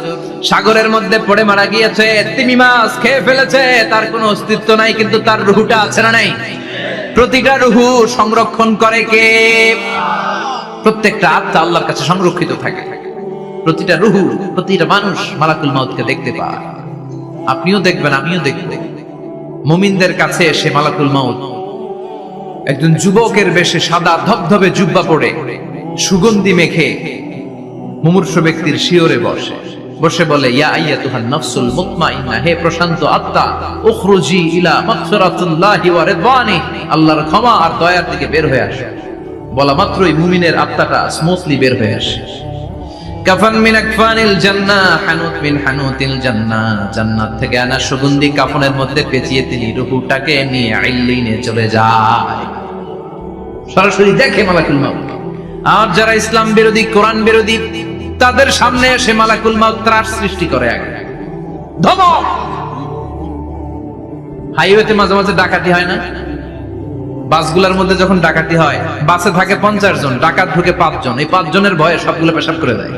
সাগরের মধ্যে পড়ে মারা গিয়েছে, তিমি মাছ খেয়ে ফেলেছে, তার কোনো অস্তিত্ব নাই, কিন্তু তার রুহুটা আছে না নাই? প্রতিটা রুহু সংরক্ষণ করে কে? প্রত্যেকটা আত্মা আল্লাহর কাছে সংরক্ষিত থাকে। প্রতিটা রুহু, প্রতিটা মানুষ মালাকুল মাউতকে দেখতে পায়। আপনিও দেখবেন, আমিও দেখব। মুমিনদের কাছে এসে মালাকুল মাউত একজন যুবকের বেশে সাদা ধবধবে জুব্বা পরে সুগন্ধি মেখে মুমূর্ষু ব্যক্তির শিয়রে বসে বলে, ইয়া আইয়াতুহান নাফসুল মুতমাইন্না, হে প্রশান্ত আত্মা, উখরুজি ইলা মাগফিরাতিল্লাহি ওয়া রিদওয়ানি, আল্লাহর ক্ষমা আর দয়ার দিকে বের হয়ে আসে। বলা মাত্রই মুমিনের আত্মাটা স্মুথলি বের হয়ে আসে। কাফান মিন আকফানিল জান্নাহ, হানুত মিন হানুতিল জান্নাহ, জান্নাত থেকে আনা সুগন্ধি কাফনের মধ্যে পেঁচিয়ে তিনি রূহটাকে নিয়ে ইল্লিনে চলে যায়। সরাসরি দেখে মালাকুল মাউত। আর যারা ইসলাম বিরোধী, কোরআন বিরোধী, তাদের সামনে এসে মালাকুল মাউত ত্রাস সৃষ্টি করে। আগে ধমক। হাইওয়েতে মাঝে মাঝে ডাকাতি হয় না? বাসগুলোর মধ্যে যখন ডাকাতি হয়, বাসে থাকে 50 জন, ডাকাত ঢুকে 5 জন, এই 5 জনের ভয়ে সবগুলো পেশাব করে দেয়।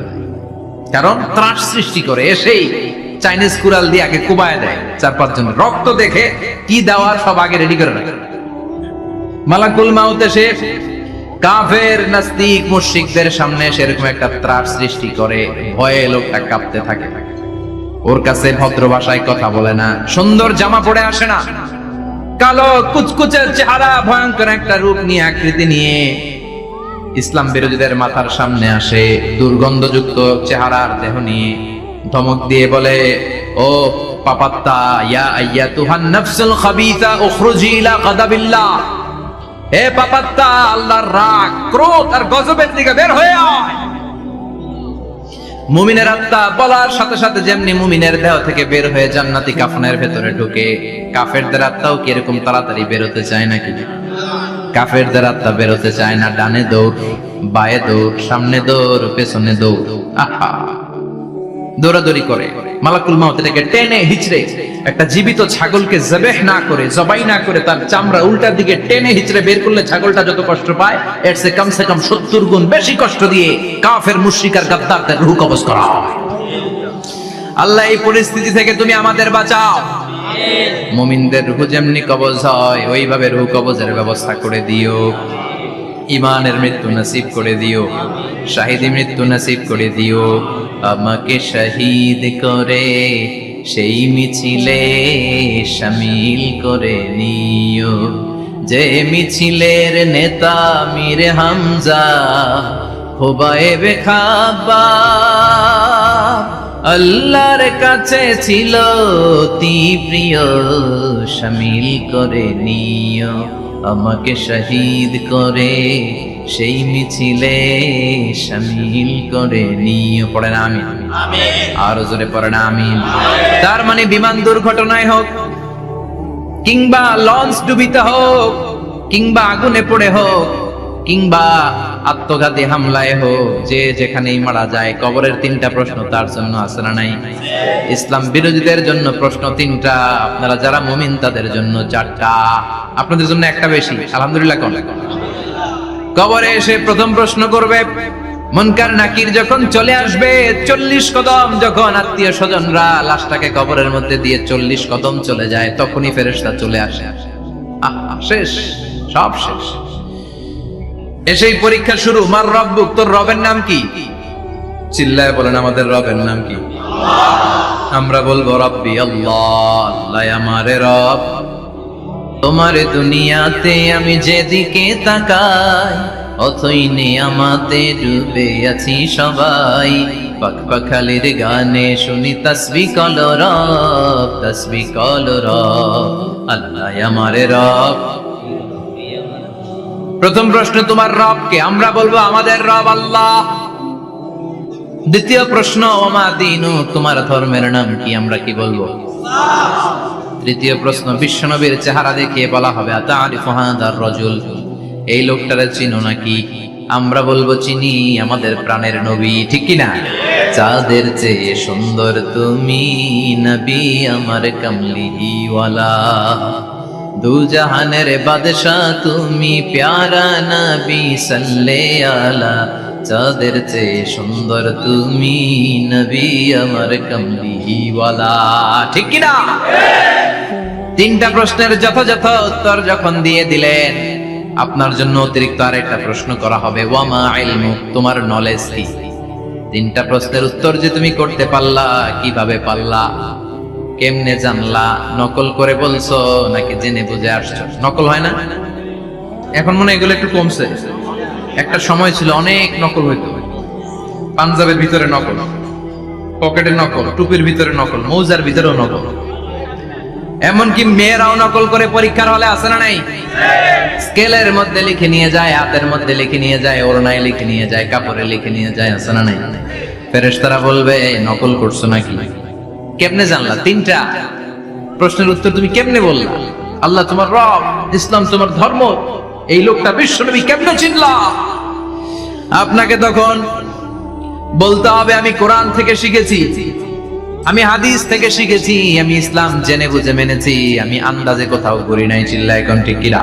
কারণ ত্রাস সৃষ্টি করে। এসেই চাইনিজ কুড়াল দিয়ে আগে কুবায় দেয় 4-5 জন। রক্ত দেখে কি দেওয়ার সব আগে রেডি করে রাখে। মালাকুল মাউত এসে কাফের, নাস্তিক, মুশরিকদের সামনে সেরকম একটা ত্রাস সৃষ্টি করে। ভয়ে লোকটা কাঁপতে থাকে। ওর কাছে ভদ্র ভাষায় কথা বলে না, সুন্দর জামা পরে আসে না, কালো কুচকুচে চেহারা, ভয়ঙ্কর একটা রূপ নিয়ে, আকৃতি নিয়ে ইসলাম বিরোধীদের মাথার সামনে আসে। দুর্গন্ধযুক্ত চেহারার দেহ নিয়ে ধমক দিয়ে বলে, ও পাপাত্তা, ইয়া আইয়াতুহান নাফসুল খাবিসা উখরুজি ইলা গাদাবিল্লাহ, হে পাপাত্তা, আল্লাহর রাগ, ক্রোধ আর গজবের দিকে বের হয়ে আয়। মুমিনের আত্মা বলার সাথে সাথে যেমনি মুমিনের দেহ থেকে বের হয়ে জান্নাতি কাফনের ভেতরে ঢুকে, কাফেরদের আত্মাও কি এরকম তাড়াতাড়ি বেরোতে চায় নাকি? কাফেরদের আত্মা বেরোতে চায় না। ডানে দৌড়, বায়ে দৌড়, সামনে দৌড়, পেছনে দৌড়, আহা, দৌড়াদৌড়ি করে। মালাকুল মাউত এটাকে টেনে হিচড়ে, একটা জীবিত ছাগলকে জবেহ না করে, জবাই না করে, তার চামড়া উল্টার দিকে টেনে হিচড়ে বের করলে ছাগলটা যত কষ্ট পায়, এর চেয়ে কমসে কম 70 গুণ বেশি কষ্ট দিয়ে কাফের, মুশরিক আর গাদ্দারদের রূহ কবজ করা হয়। আল্লাহ, এই পরিস্থিতি থেকে তুমি আমাদের বাঁচাও। মুমিনদের রূহ যেমনি কবজ হয়, ওইভাবে রূহ কবজের ব্যবস্থা করে দিও। ইমানের মৃত্যু নসিব করে দিও, শাহিদি মৃত্যু নসিব করে দিও। আমাকে শহীদ করে সেই মিছিলে শামিল করে নিও, যে মিছিলের নেতা মীর হামজা, হুবাইবে খাব্বাব, আল্লাহর কাছে ছিল অতি প্রিয়, শামিল করে নিও। আমাকে শহীদ করে সেই মিছিলে শামিল করে নিও। পড়েন আমিন। আরো জোরে পড়েন আমিন। তার মানে বিমান দুর্ঘটনায় হোক, কিংবা লঞ্চ ডুবিতে হোক, কিংবা আগুনে পড়ে হোক, কিংবা আত্মঘাতী হামলায় হোক, যে যেখানেই মারা যায়, কবরের 3টা প্রশ্ন তার জন্য আছে না নাই? ইসলাম বিরোধীদের জন্য প্রশ্ন 3টা, আপনারা যারা মুমিন তাদের জন্য 4টা, আপনাদের জন্য একটা বেশি। আলহামদুলিল্লাহ। কোন কবরে এসে প্রথম প্রশ্ন করবে মুনকার নাকির, যখন চলে আসবে 40 কদম, যখন আত্মীয় স্বজনরা লাশটাকে কবরের মধ্যে দিয়ে 40 কদম চলে যায়, তখনই ফেরেশতা চলে আসে। শেষ, সব শেষ। এসেই পরীক্ষা শুরু। মার রব্বুক, তোর রবের নাম কি? চিল্লায় বলেন, আমাদের রবের নাম কি? আমরা বলবো রব্বি আল্লাহ, আল্লাহ আমারে রব। তোমার দুনিয়াতে আমি যেদিকে তাকাই, অথই নিয়ামতে ডুবে আছি সবাই। পাখপাখালির গানে শুনি তাসবিহ কল রব, তাসবিহ কল রব, আল্লাহ আমারে রব। প্রথম প্রশ্ন, তোমার রব কে? আমরা বলবো আমাদের রব আল্লাহ। দ্বিতীয় প্রশ্ন, ওমা দীনু, তোমার ধর্মের নাম কি? আমরা কি বলবো? তৃতীয় প্রশ্ন, বিশ্বনবীর চেহারা দেখিয়ে বলা হবে, আতারিফু হাদার রাজুল, এই লোকটারে চিনো নাকি? আমরা বলবো চিনি, আমাদের প্রাণের নবী, ঠিক কি না? চাঁদের চেয়ে সুন্দর তুমি নবী আমার কামলিওয়ালা, দু জাহানের বাদশা তুমি প্যারা নবী সাল্লে আলা, চাঁদের চেয়ে সুন্দর তুমি, নবী আমার কামলিওয়ালা। ঠিক কি না? তিনটা প্রশ্নের যথাযথ উত্তর যখন দিয়ে দিলেন, আপনার জন্য অতিরিক্ত আরেকটা প্রশ্ন করা হবে, ওয়ামা ইলমু, তোমার নলেজ কি? তিনটা প্রশ্নের উত্তর যে তুমি করতে পারলা, কিভাবে পারলা, কেমনে জানলা? নকল করে বলছো নাকি জেনে বুঝে আসছো? নকল হয় না এখন, মনে হয় এগুলো একটু কমছে। একটা সময় ছিল অনেক নকল হইতো, পাঞ্জাবের ভিতরে নকল, পকেটে নকল, টুপির ভিতরে নকল, মৌজার ভিতরেও নকল, এমনকি মেয়েরাও নকল করে পরীক্ষার হলে আসে না নাই? স্কেলের মধ্যে লিখে নিয়ে যায়, হাতের মধ্যে লিখে নিয়ে যায়, ওড়নায় লিখে নিয়ে যায়, কাপড়ে লিখে নিয়ে যায়, আসে না নাই? ফেরেশতারা বলবে নকল করছো নাকি? কেমনে জানলা? তিনটা প্রশ্নের উত্তর তুমি কেমনে বললা? আল্লাহ তোমার রব, ইসলাম তোমার ধর্ম, এই লোকটা বিশ্বনবী, কেমনে চিনলা? আপনাকে তখন বলতে হবে আমি কোরআন থেকে শিখেছি, আমি হাদিস থেকে শিখেছি, আমি ইসলাম জেনে বুঝে মেনেছি, আমি আন্দাজে কোথাও করি নাই। চিল্লায় এখন ঠিক কিনা?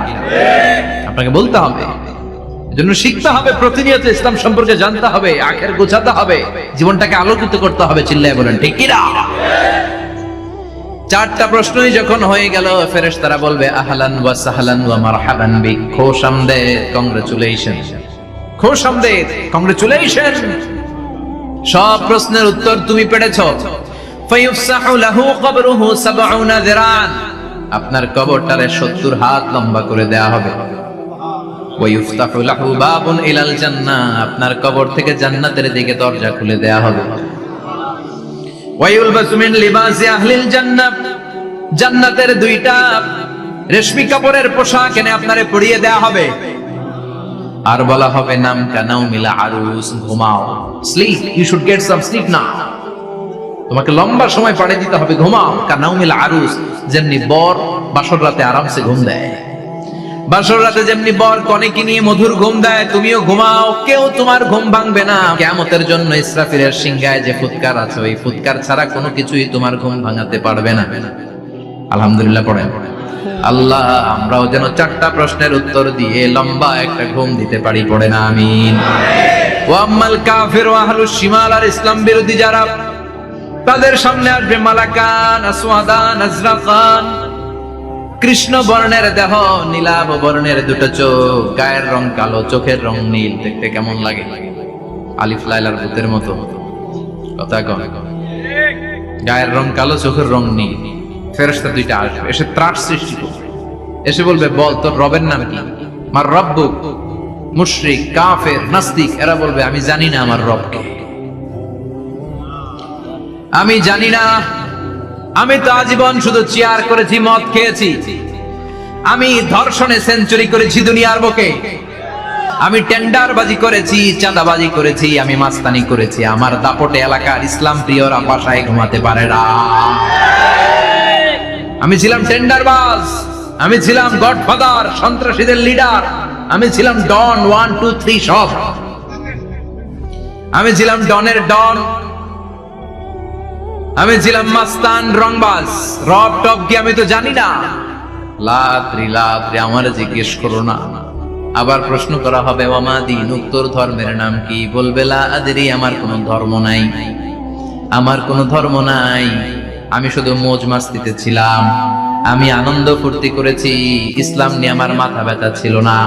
আপনাকে বলতে হবে, এজন্য শিখতে হবে, প্রতিনিয়ত ইসলাম সম্পর্কে জানতে হবে, আখের গোছাতে হবে, জীবনটাকে আলোকিত করতে হবে। চিল্লায় বলেন ঠিক কিনা? চারটা প্রশ্নই যখন হয়ে গেল, ফেরেশতারা বলবে আহলান ওয়া সাহলান ওয়া মারহাবান বিক, খোশামদেদ, কংগ্রাচুলেশন, খোশামদেদ, কংগ্রাচুলেশন, সব প্রশ্নের উত্তর তুমি পেরেছো। ফায়ুফসাহু লাহু কবরুহু 70 যিরান, আপনার কবরটারে 70 হাত লম্বা করে দেয়া হবে। ওয়া ইফতাহু লাহু বাবুন ইলাল জান্নাহ, আপনার কবর থেকে জান্নাতের দিকে দরজা খুলে দেয়া হবে। ওয়া ইউলবাসু মিন লিবাসি আহলিল জান্নাহ, জান্নাতের দুইটা রেশমি কাপড়ের পোশাক এনে আপনারে পরিয়ে দেয়া হবে। আর বলা হবে নাম কানাউমিল আরুস, ঘুমাও, sleep, you should get some sleep now, তোমাকে লম্বা সময় পাড়ে দিতে হবে, ঘুমাও। কানাউমিল আরুস, যেমনি বর বাসর রাতে আরামসে ঘুম দেয়, বাসর রাতে যেমনি বর কনেকে নিয়ে মধুর ঘুম দেয়, তুমিও ঘুমাও, কেউ তোমার ঘুম ভাঙবে না। কিয়ামতের জন্য ইসরাফিলের সিংহায় যে ফুৎকার আছে, ওই ফুৎকার ছাড়া কোনো কিছুই তোমার ঘুম ভাঙাতে পারবে না। আলহামদুলিল্লাহ পড়েন। আল্লাহ আমরাও যেন চারটা প্রশ্নের উত্তর দিয়ে লম্বা একটা ঘুম দিতে পারি, পড়ে না আমিন। ওয়া আম্মাল কাফির ওয়া আহলুশ শিমাল, আর ইসলাম বিরোধী যারা, তাদের সামনে আসবে মালাকান আসওয়াদান আজরাকান, কৃষ্ণ বর্ণের দেহ, নীলাভ বর্ণের দুটো চোখ, গায়ের রং কালো, চোখের রং নীল, দেখতে কেমন লাগে? আলিফ লাইলার ভূতের মতো। কথা কন, গায়ের রং কালো, চোখের রং নীল। ফেরেশতা দুইটা আসবে, এসে ত্রাস সৃষ্টি করবে, এসে বলবে বল তোর রবের নাম কি? মার রব্বুক। মুশরিক, কাফের, নাস্তিক এরা বলবে আমি জানি না আমার রবকে, আমি জানি না, আমি তো আজীবন শুধু চিয়ার করেছি, মদ খেয়েছি, আমি ধর্ষণে সেঞ্চুরি করেছি দুনিয়ার বুকে, আমি টেন্ডারবাজি করেছি, চাঁদাবাজি করেছি, আমি মাস্তানি করেছি, আমার দাপটে এলাকার ইসলাম প্রিয়রা বাসায় ঘুমাতে পারে না। আমি ছিলাম টেন্ডারবাজ, আমি ছিলাম গডফাদার, সন্ত্রাসীদের লিডার, আমি ছিলাম ডন 1 2 3 সব, আমি ছিলাম ডনের ডন, আমি ছিলাম মাস্তান, রংবাজ, রব টপ কি আমি তো জানি না। লাত্রি লাত্রি আমার জিজ্ঞেস করো না। আবার প্রশ্ন করা হবে ওয়ামা দীনুক, তোর ধর্মের নাম কি? বলবে লা আদরি, আমার কোনো ধর্ম নাই, আমার কোনো ধর্ম নাই, আমি শুধু মौज মাস্তিতে ছিলাম, আমি আনন্দ ফুর্তি করেছি, ইসলাম নিয়ে আমার মাথা ব্যথা ছিল না,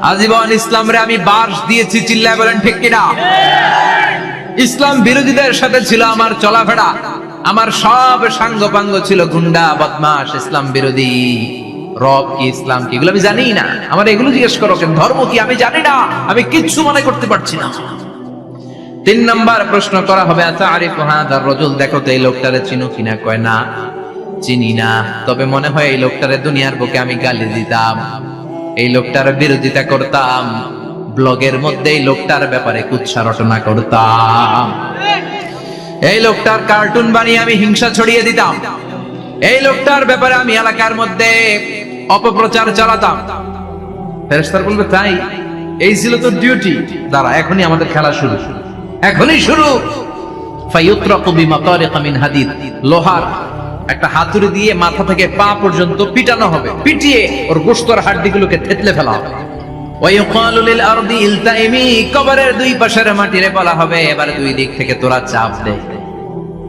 আজীবন ইসলামরে আমি বাস দিয়েছি। চিল্লায় বলেন ঠিক কিনা? ইসলাম বিরোধীদের সাথে ছিল আমার চলাফেরা, আমার সব সাঙ্গপাঙ্গ ছিল গুন্ডা, বদমাশ, ইসলাম বিরোধী। রব কি, ইসলাম কি, এগুলো আমি জানি না। আমার এগুলো জিজ্ঞেস করো কেন? ধর্ম কি আমি জানি না, আমি কিচ্ছু মনে করতে পারছি না। 3 নাম্বার প্রশ্ন করা হবে আতারিফু হাদার রাজুল, দেখো তো এই লোকটারে চিনো কিনা? কয় না, চিনি না, তবে মনে হয় এই লোকটারে দুনিয়ার বুকে আমি গালি দিতাম, এই লোকটার বিরোধিতা করতাম, ব্লগের মধ্যে এই লোকটার ব্যাপারে কুৎসা রটনা করতাম, এই লোকটার কার্টুন বানিয়ে আমি হিংসা ছড়িয়ে দিতাম, এই লোকটার ব্যাপারে আমি এলাকার মধ্যে অপপ্রচার চালাতাম। ফেরেশতারা বলবে তাই, এই ছিল তোর ডিউটি, দাঁড়া এখনই আমাদের খেলা শুরু, এখনই শুরু। ফায়ুতরাকু বিমাতারিক মিন হাদিদ, লোহার একটা হাতুড়ি দিয়ে মাথা থেকে পা পর্যন্ত পিটানো হবে, পিটিয়ে ওর গোশতর হাড্ডিগুলোকে থেতলে ফেলা হবে। ওয়ায়ুকালু লিল আরদি ইলতাইমি, কবরের দুই পাশের মাটিরে বলা হবে এবার দুই দিক থেকে তোরা চাপ দে।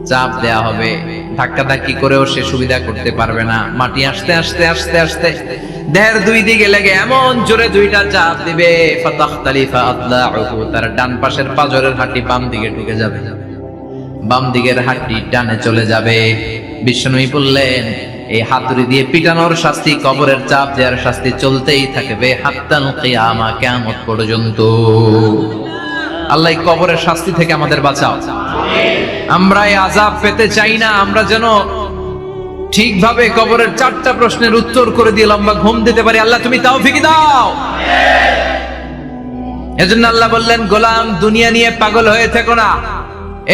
চাপ দেয়া হবে, ধাক্কা ধাক্কি করেও সে সুবিধা করতে পারবে না। মাটি আস্তে আস্তে আস্তে আস্তে দেহের দুই দিকে লেগে এমন জোরে দুইটা চাপ দিবে, ফাতাখতালিফা আদলাউহু, তার ডান পাশের পাজরের হাড়টি বাম দিকে ঢুকে যাবে, বাম দিকের হাড়টি ডানে চলে যাবে। বিষ্ণুই বললেন এই হাতুড়ি দিয়ে পিটানোর শাস্তি, কবরের চাপ দেওয়ার শাস্তি চলতেই থাকবে হাত্তাল কিয়ামা, কিয়ামত পর্যন্ত। আল্লাহ এই কবরের শাস্তি থেকে আমাদের বাঁচাও। আমরা এই আযাব পেতে চাই না, আমরা যেন ঠিকভাবে কবরের 4টা প্রশ্নের উত্তর করে দিয়ে লম্বা ঘুম দিতে পারি। আল্লাহ তুমি তৌফিক দাও। এজন্য আল্লাহ বললেন, গোলাম দুনিয়া নিয়ে পাগল হয়ে থেকো না।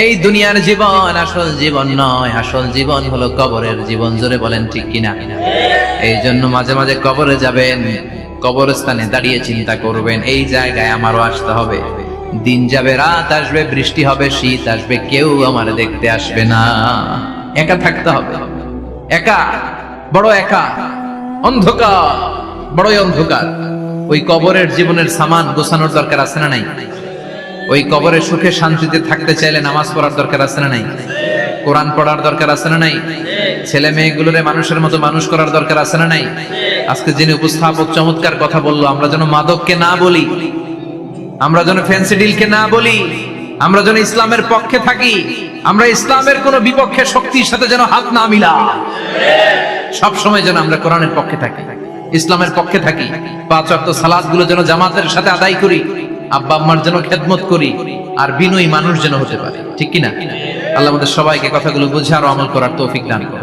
এই দুনিয়ার জীবন আসল জীবন নয়, আসল জীবন হলো কবরের জীবন। জোরে বলেন ঠিক কিনা? এই জন্য মাঝে মাঝে কবরে যাবেন, কবরস্থানে দাঁড়িয়ে চিন্তা করবেন এই জায়গায় আমারও আসতে হবে। দিন যাবে, রাত আসবে, বৃষ্টি হবে, শীত আসবে, কেউ আমার দেখতে আসবে না। একা থাকতে হবে, একা, বড় একা, অন্ধকার, বড়ই অন্ধকার। ওই কবরের জীবনের সামান গোছানোর দরকার আছে না নাই? ওই কবরে সুখে শান্তিতে থাকতে চাইলে নামাজ পড়ার দরকার আছে না নাই? কোরআন পড়ার দরকার আছে না নাই? ছেলে মেয়েগুলোরে মানুষের মতো মানুষ করার দরকার আছে না নাই? আজকে যিনি উপস্থাপক চমৎকার কথা বললো, আমরা যেন মাদককে না বলি, আমরা যেন ফ্যান্সি ডিলকে না বলি, আমরা যেন ইসলামের পক্ষে থাকি, আমরা ইসলামের কোন বিপক্ষে শক্তির সাথে যেন হাত না মিলা। সব সময় যেন আমরা কোরআনের পক্ষে থাকি, ইসলামের পক্ষে থাকি। 5 ওয়াক্ত সালাত গুলো যেন জামাতের সাথে আদায় করি, আব্বা আম্মার যেন খেদমত করি, আর বিনয়ী মানুষ যেন হতে পারে। ঠিক কিনা? আল্লাহ আমাদের সবাইকে কথাগুলো বুঝে আর আমল করার তৌফিক দান করুন।